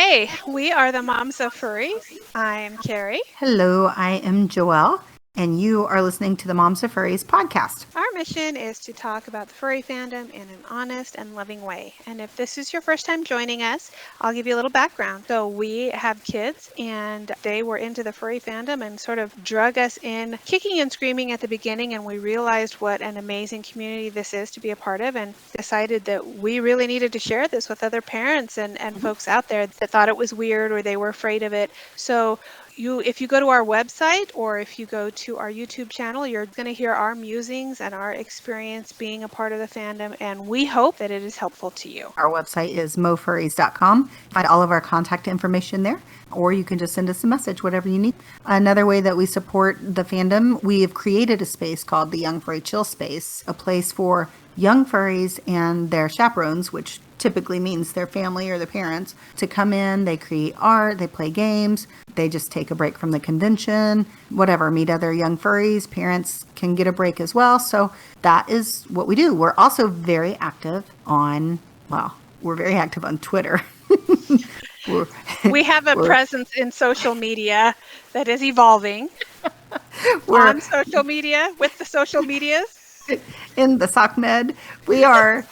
Hey, we are the Moms of Furries. I'm Carrie. Hello, I am Joelle, and you are listening to the Moms of Furries podcast. Our mission is to talk about the furry fandom in an honest and loving way. And if this is your first time joining us, I'll give you a little background. So we have kids, and they were into the furry fandom and sort of drug us in, kicking and screaming at the beginning. And we realized what an amazing community this is to be a part of, and decided that we really needed to share this with other parents and folks out there that thought it was weird or they were afraid of it. So if you go to our website or if you go to our YouTube channel, you're going to hear our musings and our experience being a part of the fandom, and we hope that it is helpful to you. Our website is mofurries.com. Find all of our contact information there, or you can just send us a message, whatever you need. Another way that we support the fandom, we have created a space called the Young Furry Chill Space, a place for young furries and their chaperones, which typically means their family or their parents, to come in. They create art, they play games, they just take a break from the convention, whatever, meet other young furries. Parents can get a break as well. So that is what we do. We're also very active on, we're very active on Twitter. We have a presence in social media that is evolving. We're on social media with the social medias. In the SOCMED, we are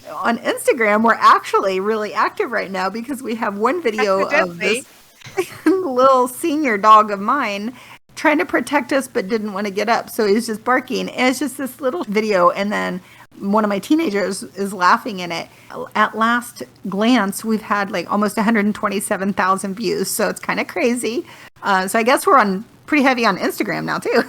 on Instagram. We're actually really active right now because we have one video of this little senior dog of mine trying to protect us but didn't want to get up, so he's just barking, and it's just this little video, and then one of my teenagers is laughing in it. At last glance, we've had like almost 127,000 views, so it's kind of crazy. So I guess we're on pretty heavy on Instagram now too.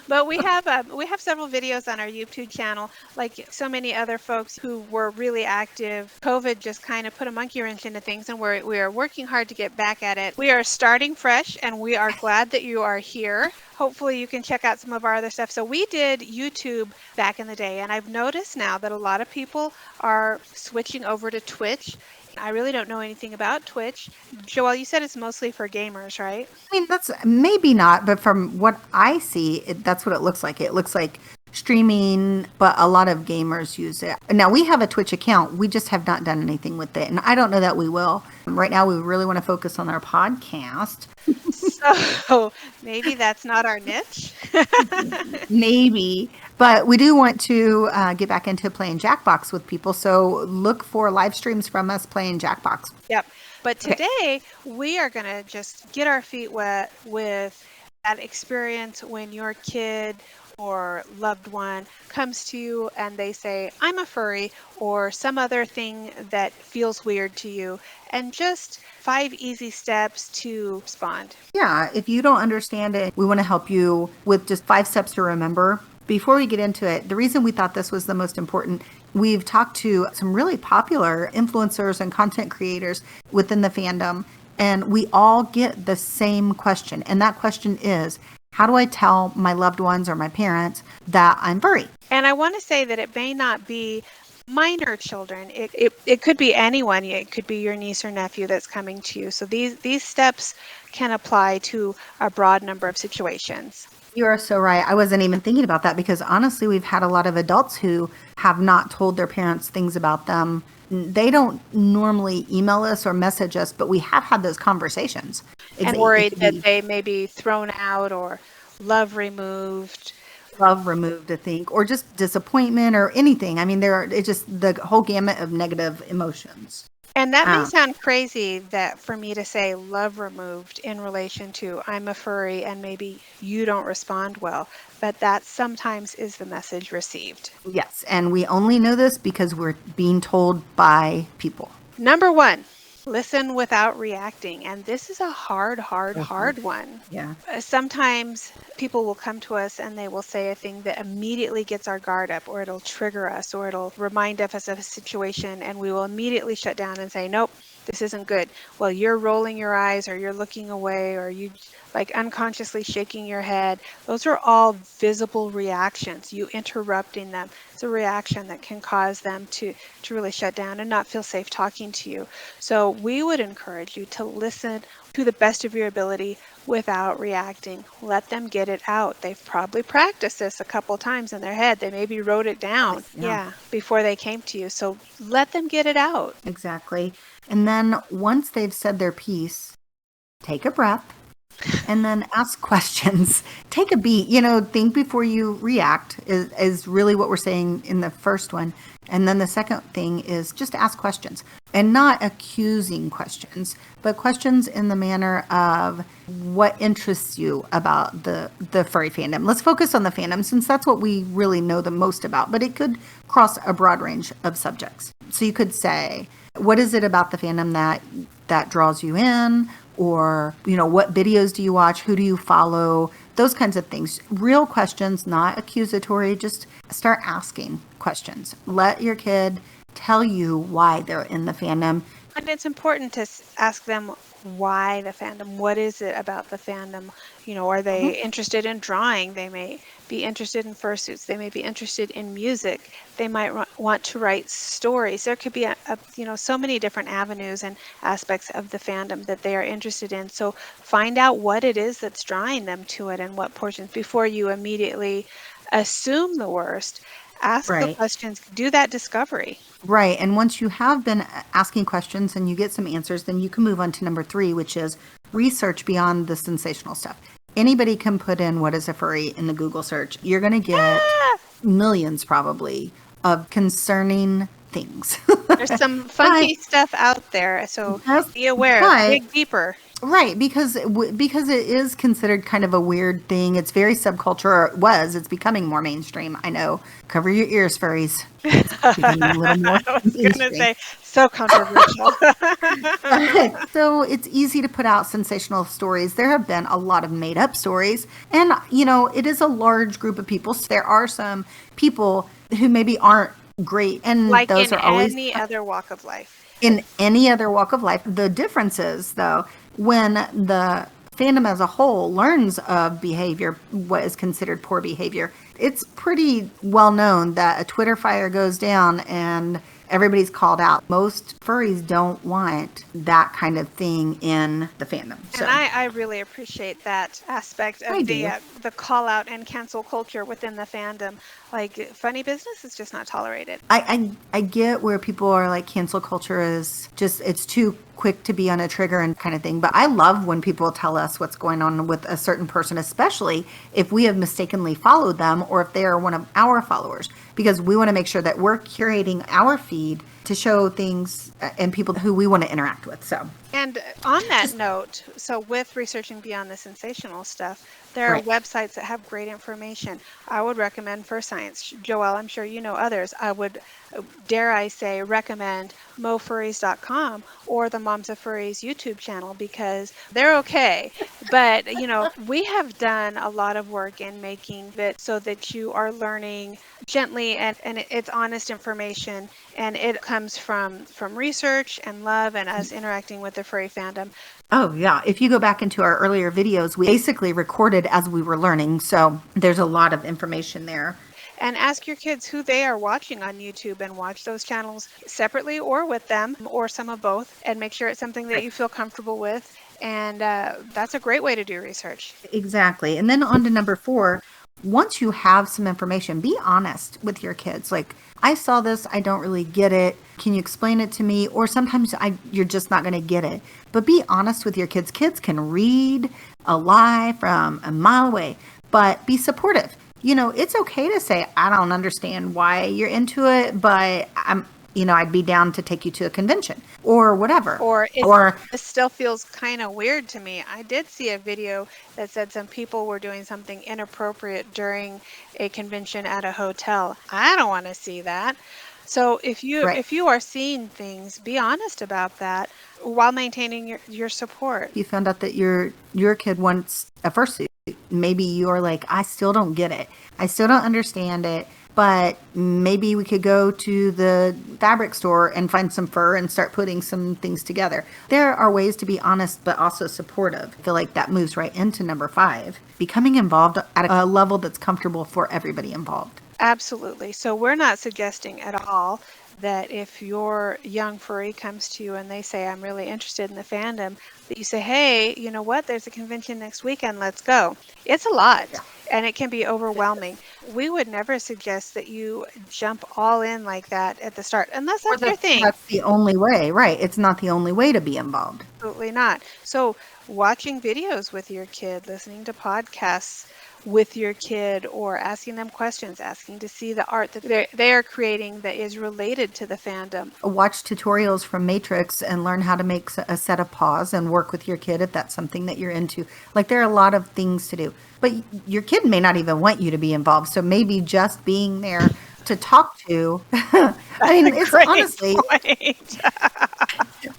But we have several videos on our YouTube channel, like so many other folks who were really active. COVID just kind of put a monkey wrench into things, and we are working hard to get back at it. We are starting fresh, and we are glad that you are here. Hopefully you can check out some of our other stuff. So we did YouTube back in the day, and I've noticed now that a lot of people are switching over to Twitch. I really don't know anything about Twitch. Joelle, you said it's mostly for gamers, right? I mean, that's maybe not, but from what I see, that's what it looks like. It looks like streaming, but a lot of gamers use it. Now, we have a Twitch account. We just have not done anything with it, and I don't know that we will. Right now, we really want to focus on our podcast. So maybe that's not our niche. Maybe. But we do want to get back into playing Jackbox with people. So look for live streams from us playing Jackbox. Yep. But today we are going to just get our feet wet with that experience when your kid or loved one comes to you and they say, I'm a furry, or some other thing that feels weird to you, and just 5 easy steps to respond. Yeah, if you don't understand it, we want to help you with just 5 steps to remember. Before we get into it, the reason we thought this was the most important, we've talked to some really popular influencers and content creators within the fandom, and we all get the same question. And that question is, how do I tell my loved ones or my parents that I'm furry? And I want to say that it may not be minor children. It could be anyone. It could be your niece or nephew that's coming to you. So these steps can apply to a broad number of situations. You are so right. I wasn't even thinking about that because honestly, we've had a lot of adults who have not told their parents things about them. They don't normally email us or message us, but we have had those conversations. And worried that they may be thrown out or love removed, I think, or just disappointment or anything. I mean, it's just the whole gamut of negative emotions. And that may sound crazy that for me to say love removed in relation to I'm a furry and maybe you don't respond well, but that sometimes is the message received. Yes, and we only know this because we're being told by people. Number 1, listen without reacting. And this is a hard one. Yeah. Sometimes people will come to us and they will say a thing that immediately gets our guard up, or it'll trigger us, or it'll remind us of a situation, and we will immediately shut down and say, nope, this isn't good. Well, you're rolling your eyes, or you're looking away, or you like unconsciously shaking your head. Those are all visible reactions. You interrupting them. It's a reaction that can cause them to really shut down and not feel safe talking to you. So we would encourage you to listen to the best of your ability without reacting. Let them get it out. They've probably practiced this a couple times in their head. They maybe wrote it down, Yeah. before they came to you. So let them get it out. Exactly. And then once they've said their piece, take a breath and then ask questions. Take a beat, think before you react is really what we're saying in the first one. And then the second thing is just ask questions, and not accusing questions, but questions in the manner of what interests you about the furry fandom. Let's focus on the fandom since that's what we really know the most about, but it could cross a broad range of subjects. So you could say, what is it about the fandom that draws you in? Or, what videos do you watch? Who do you follow? Those kinds of things. Real questions, not accusatory. Just start asking questions. Let your kid tell you why they're in the fandom. And it's important to ask them why the fandom. What is it about the fandom? Are they interested in drawing? They may be interested in fursuits. They may be interested in music. They might want to write stories. There could be so many different avenues and aspects of the fandom that they are interested in. So find out what it is that's drawing them to it and what portions before you immediately assume the worst. Ask the questions, do that discovery. Right. And once you have been asking questions and you get some answers, then you can move on to number 3, which is research beyond the sensational stuff. Anybody can put in what is a furry in the Google search. You're going to get millions probably of concerning things. There's some funky stuff out there. So be aware, dig deeper. Right, because it is considered kind of a weird thing. It's very subculture, or it was. It's becoming more mainstream. I know. Cover your ears, furries. It's becoming a little more I was going to say, so controversial. So it's easy to put out sensational stories. There have been a lot of made-up stories. And, it is a large group of people. So there are some people who maybe aren't great. And like those in are always any other walk of life. In any other walk of life. The difference is, though, when the fandom as a whole learns of behavior, what is considered poor behavior, it's pretty well known that a Twitter fire goes down and everybody's called out. Most furries don't want that kind of thing in the fandom. So. And I really appreciate that aspect of the call out and cancel culture within the fandom. Like, funny business is just not tolerated. I get where people are like, cancel culture is just, it's too quick to be on a trigger and kind of thing. But I love when people tell us what's going on with a certain person, especially if we have mistakenly followed them or if they are one of our followers, because we want to make sure that we're curating our feed to show things and people who we want to interact with. So, and on that note, so with researching beyond the sensational stuff, there are websites that have great information. I would recommend For Science. Joelle, I'm sure you know others. I would, dare I say, recommend MoFurries.com or the Moms of Furries YouTube channel, because they're okay. But, we have done a lot of work in making it so that you are learning gently and it's honest information, and it comes from research and love and us interacting with the furry fandom. Oh, yeah. If you go back into our earlier videos, we basically recorded as we were learning. So there's a lot of information there. And ask your kids who they are watching on YouTube and watch those channels separately or with them, or some of both, and make sure it's something that you feel comfortable with. And that's a great way to do research. Exactly. And then on to number 4. Once you have some information, be honest with your kids. Like, I saw this, I don't really get it. Can you explain it to me? Or sometimes you're just not going to get it. But be honest with your kids. Kids can read a lie from a mile away, but be supportive. It's okay to say, I don't understand why you're into it, but I'd be down to take you to a convention or whatever. Or it still feels kind of weird to me. I did see a video that said some people were doing something inappropriate during a convention at a hotel. I don't want to see that. So if you are seeing things, be honest about that while maintaining your support. You found out that your kid wants a fursuit. Maybe you're like, I still don't get it. I still don't understand it. But maybe we could go to the fabric store and find some fur and start putting some things together. There are ways to be honest, but also supportive. I feel like that moves right into number 5, becoming involved at a level that's comfortable for everybody involved. Absolutely. So we're not suggesting at all that if your young furry comes to you and they say, I'm really interested in the fandom, that you say, hey, you know what, there's a convention next weekend, let's go. It's a lot. And it can be overwhelming. We would never suggest that you jump all in like that at the start, unless Or that's your thing. that's the only way, right? It's not the only way to be involved. Absolutely not. So watching videos with your kid, listening to podcasts with your kid, or asking them questions, asking to see the art that they are creating that is related to the fandom. Watch tutorials from Matrix and learn how to make a set of paws and work with your kid if that's something that you're into. Like, there are a lot of things to do, but your kid may not even want you to be involved. So maybe just being there to talk to, I mean, it's Great honestly, point.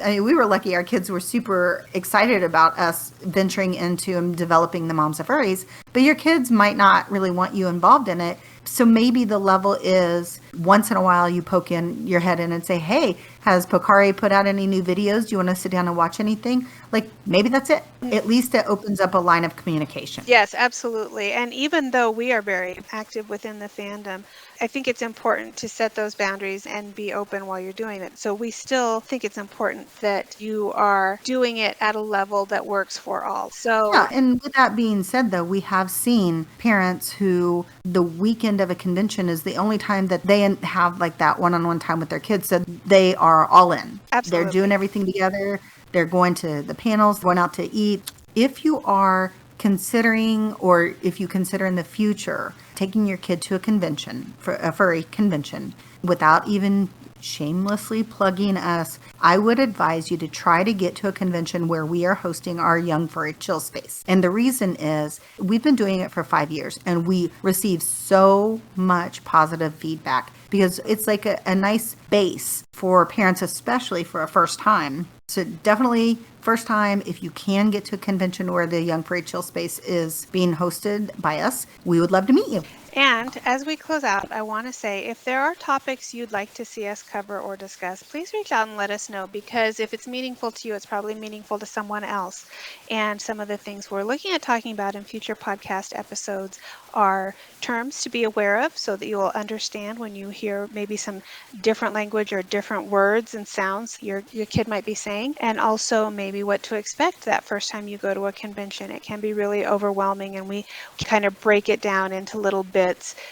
I mean, we were lucky. Our kids were super excited about us venturing into and developing the Moms of Furries, but your kids might not really want you involved in it. So maybe the level is once in a while you poke in your head in and say, hey, has Pocari put out any new videos? Do you want to sit down and watch anything? Like, maybe that's it. At least it opens up a line of communication. Yes, absolutely. And even though we are very active within the fandom, I think it's important to set those boundaries and be open while you're doing it. So we still think it's important that you are doing it at a level that works for all. So yeah, and with that being said, though, we have seen parents who the weekend of a convention is the only time that they have like that one-on-one time with their kids. So they are all in. Absolutely. They're doing everything together. They're going to the panels, going out to eat. If you are considering, or if you consider in the future taking your kid to a convention, for a furry convention, without even shamelessly plugging us, I would advise you to try to get to a convention where we are hosting our Young Furry Chill Space. And the reason is we've been doing it for 5 years and we receive so much positive feedback because it's like a nice base for parents, especially for a first time. So definitely first time, if you can get to a convention where the Young Furry Chill Space is being hosted by us, we would love to meet you. And as we close out, I want to say if there are topics you'd like to see us cover or discuss, please reach out and let us know, because if it's meaningful to you, it's probably meaningful to someone else. And some of the things we're looking at talking about in future podcast episodes are terms to be aware of so that you will understand when you hear maybe some different language or different words and sounds your kid might be saying, and also maybe what to expect that first time you go to a convention. It can be really overwhelming, and we kind of break it down into little bits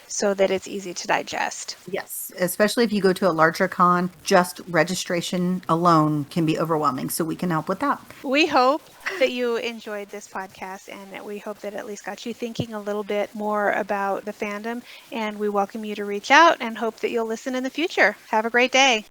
so that it's easy to digest. Yes, especially if you go to a larger con, just registration alone can be overwhelming, so we can help with that. We hope that you enjoyed this podcast, and that we hope that at least got you thinking a little bit more about the fandom, and we welcome you to reach out and hope that you'll listen in the future. Have a great day.